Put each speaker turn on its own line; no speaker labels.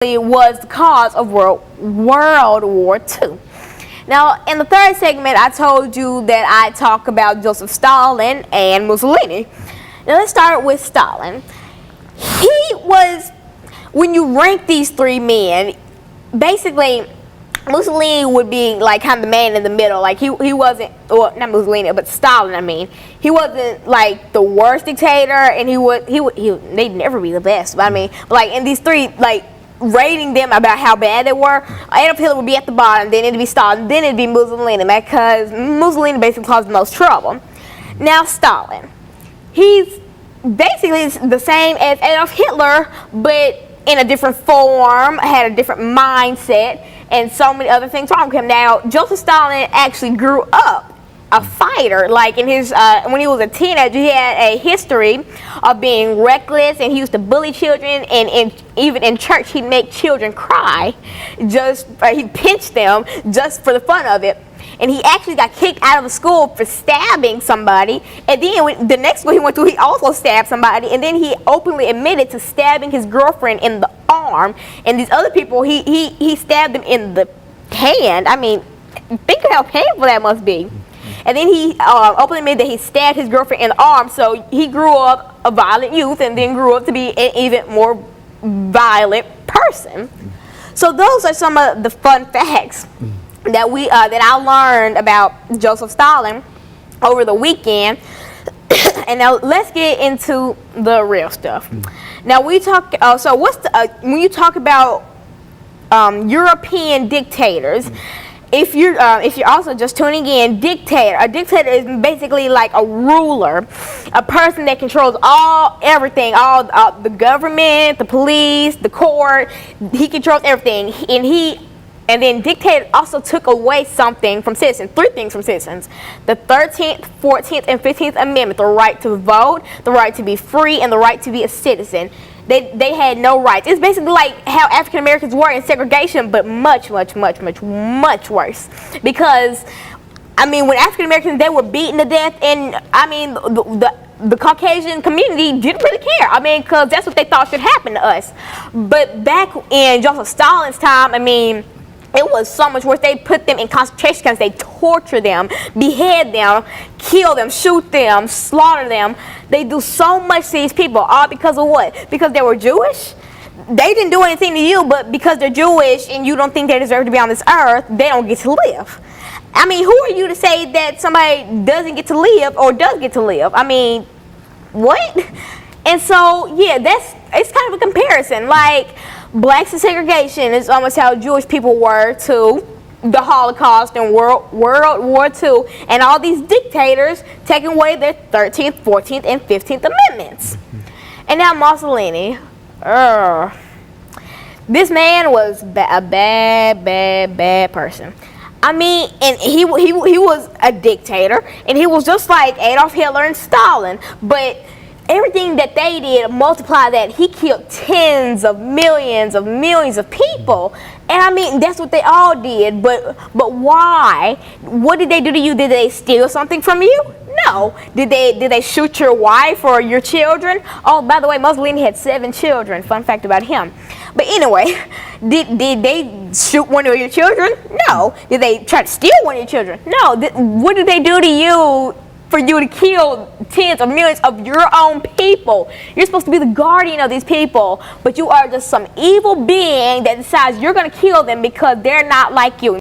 was the cause of World War II. Now, in the third segment, I told you that I talk about Joseph Stalin and Mussolini. Now, let's start with Stalin. He was, when you rank these three men, basically, Mussolini would be like kind of the man in the middle. Like he wasn't, well, not Mussolini, but Stalin. I mean, he wasn't like the worst dictator, and they'd never be the best. But I mean, like in these three, like rating them about how bad they were, Adolf Hitler would be at the bottom, then it'd be Stalin, then it'd be Mussolini, because Mussolini basically caused the most trouble. Now Stalin, he's basically the same as Adolf Hitler, but in a different form, had a different mindset, and so many other things wrong with him. Now, Joseph Stalin actually grew up a fighter. Like in his, when he was a teenager, he had a history of being reckless, and he used to bully children, and even in church, he'd make children cry. He'd pinch them just for the fun of it. And he actually got kicked out of the school for stabbing somebody. And then the next school he went to, he also stabbed somebody. And then he openly admitted to stabbing his girlfriend in the arm. And these other people, he stabbed them in the hand. I mean, think of how painful that must be. And then he openly admitted that he stabbed his girlfriend in the arm. So he grew up a violent youth and then grew up to be an even more violent person. So those are some of the fun facts that I learned about Joseph Stalin over the weekend. And now let's get into the real stuff. Now we talk. So what's the when you talk about European dictators? If you're also just tuning in, a dictator is basically like a ruler, a person that controls everything, the government, the police, the court. He controls everything, and then dictator also took away something from citizens, three things from citizens: the 13th, 14th, and 15th Amendment, the right to vote, the right to be free, and the right to be a citizen. They had no rights. It's basically like how African Americans were in segregation, but much, much, much, much, much worse. Because, I mean, when African Americans, they were beaten to death, and I mean, the Caucasian community didn't really care. I mean, because that's what they thought should happen to us. But back in Joseph Stalin's time, I mean, it was so much worse. They put them in concentration camps. They torture them, behead them, kill them, shoot them, slaughter them. They do so much to these people, all because of what? Because they were Jewish? They didn't do anything to you, but because they're Jewish and you don't think they deserve to be on this earth, they don't get to live. I mean, who are you to say that somebody doesn't get to live or does get to live? I mean, what? And so, yeah, it's kind of a comparison. Like, blacks and segregation is almost how Jewish people were to the Holocaust and World War II, and all these dictators taking away their 13th, 14th, and 15th Amendments. And now Mussolini. This man was a bad, bad, bad person. I mean, and he was a dictator, and he was just like Adolf Hitler and Stalin, but everything that they did, multiply that, he killed tens of millions of people. And I mean, that's what they all did, but why? What did they do to you? Did they steal something from you? No. Did they shoot your wife or your children? Oh, by the way, Mussolini had 7 children. Fun fact about him. But anyway, did they shoot one of your children? No. Did they try to steal one of your children? No. What did they do to you for you to kill tens of millions of your own people? You're supposed to be the guardian of these people, but you are just some evil being that decides you're going to kill them because they're not like you.